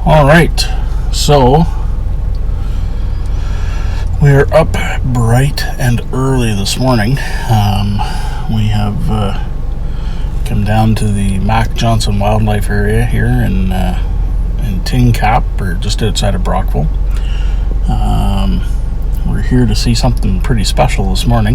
All right, so we are up bright and early this morning. We have come down to the Mac Johnson Wildlife Area here in Tin Cap, or just outside of Brockville. We're here to see something pretty special this morning.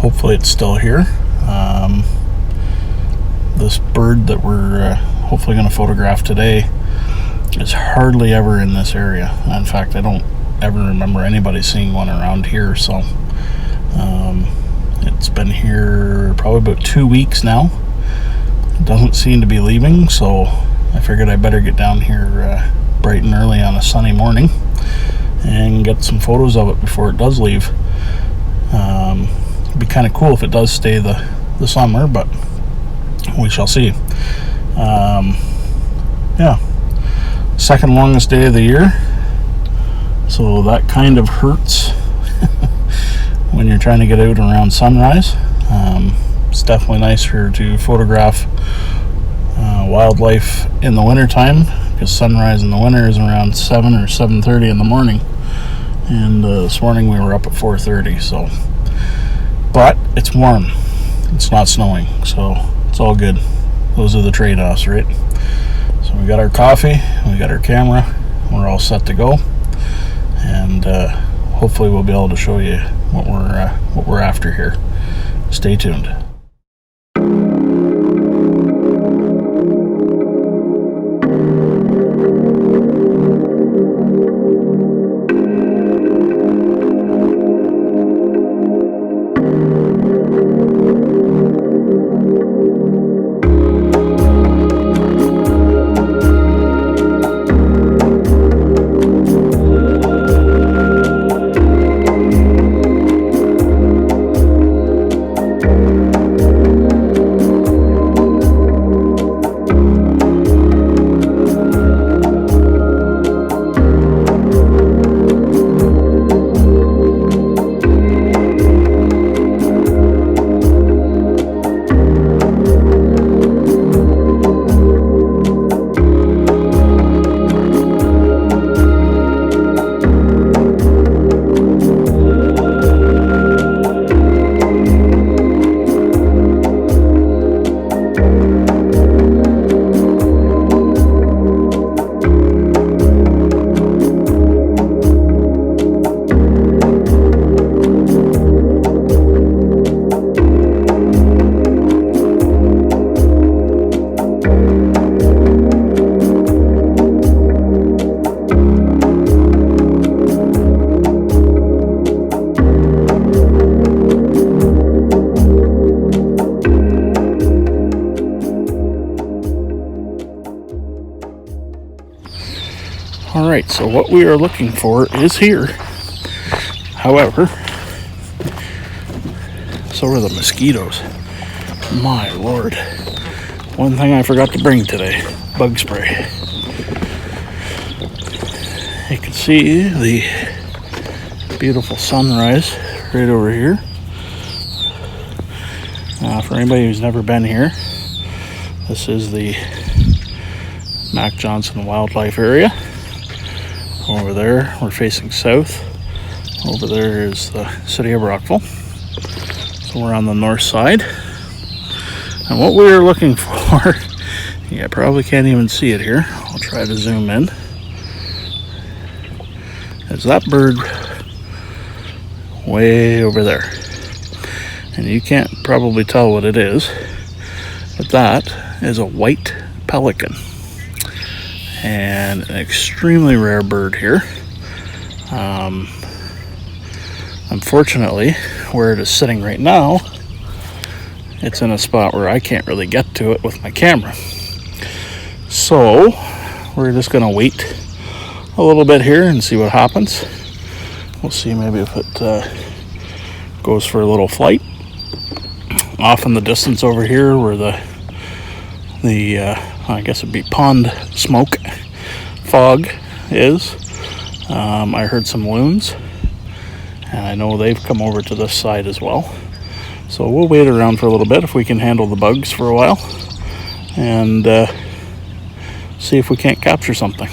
Hopefully it's still here. This bird that we're hopefully going to photograph today is hardly ever in this area. In fact, I don't ever remember anybody seeing one around here, so it's been here probably about 2 weeks now. It doesn't seem to be leaving, so I figured I better get down here bright and early on a sunny morning and get some photos of it before it does leave. It'd be kind of cool if it does stay the summer, but we shall see. Yeah, second longest day of the year, so that kind of hurts when you're trying to get out around sunrise. It's definitely nicer to photograph wildlife in the wintertime, because sunrise in the winter is around 7 or 7:30 in the morning, and this morning we were up at 4:30. So, but it's warm, it's not snowing, so it's all good. Those are the trade-offs, right? So we got our coffee, we got our camera, we're all set to go, and hopefully we'll be able to show you what we're after here. Stay tuned. Alright, so what we are looking for is here. However, so are the mosquitoes. My lord. One thing I forgot to bring today, bug spray. You can see the beautiful sunrise right over here. For anybody who's never been here, this is the Mac Johnson Wildlife Area. Over there, we're facing south. Over there is the city of Brockville. So we're on the north side. And what we are looking for, you probably can't even see it here. I'll try to zoom in. Is that bird way over there. And you can't probably tell what it is, but that is a white pelican. And an extremely rare bird here. Unfortunately, where it is sitting right now, it's in a spot where I can't really get to it with my camera. So we're just gonna wait a little bit here and see what happens. We'll see maybe if it goes for a little flight. Off in the distance over here where the I guess it'd be pond smoke fog is, I heard some loons, and I know they've come over to this side as well. So we'll wait around for a little bit if we can handle the bugs for a while, and see if we can't capture something.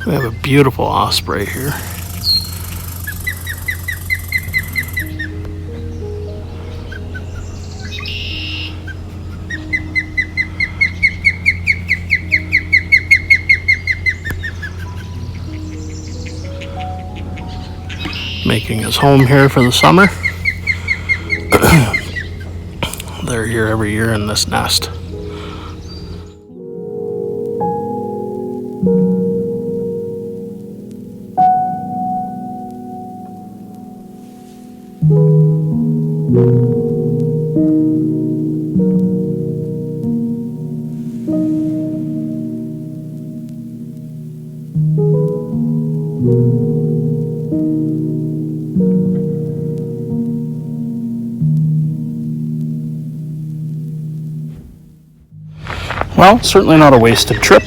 We have a beautiful osprey here. Making his home here for the summer. They're here every year in this nest. Well, certainly not a wasted trip.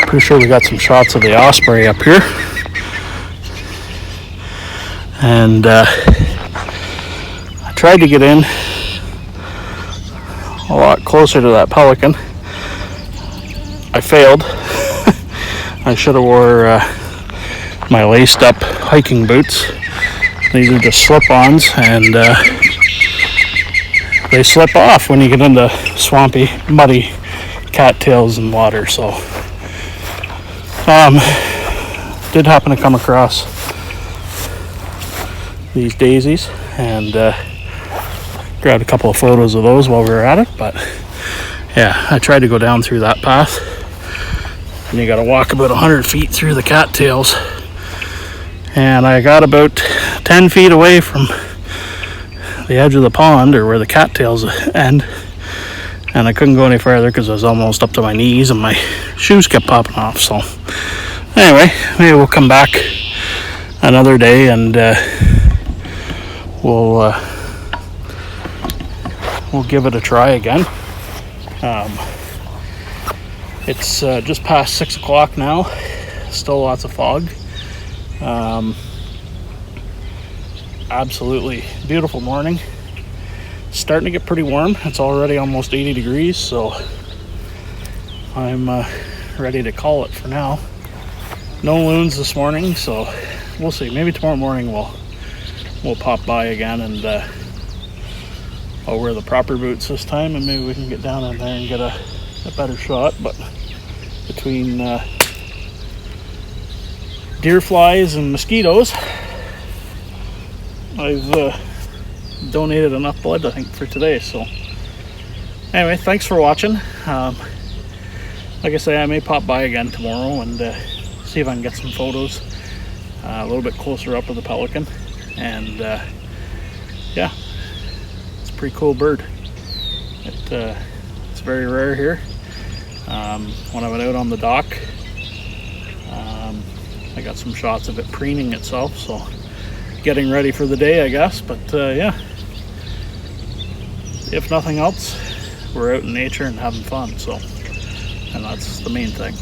Pretty sure we got some shots of the osprey up here. And I tried to get in a lot closer to that pelican. I failed. I should have wore my laced up hiking boots. These are just slip-ons, and they slip off when you get into swampy, muddy cattails and water. So did happen to come across these daisies and grabbed a couple of photos of those while we were at it. But yeah, I tried to go down through that path, and you got to walk about 100 feet through the cattails, and I got about 10 feet away from the edge of the pond, or where the cattails end, and I couldn't go any further because I was almost up to my knees and my shoes kept popping off. So anyway, maybe we'll come back another day and we'll give it a try again. It's just past 6 o'clock now. Still lots of fog. Absolutely beautiful morning. Starting to get pretty warm. It's already almost 80 degrees, so I'm ready to call it for now. No loons this morning, so we'll see. Maybe tomorrow morning we'll pop by again, and I'll wear the proper boots this time, and maybe we can get down in there and get a better shot. But between deer flies and mosquitoes, I've donated enough blood, I think, for today. So anyway, thanks for watching. Like I say, I may pop by again tomorrow and see if I can get some photos a little bit closer up of the pelican. And yeah, it's a pretty cool bird. It's very rare here. When I went out on the dock, I got some shots of it preening itself, so getting ready for the day, I guess. But yeah, if nothing else, we're out in nature and having fun, so, and that's the main thing.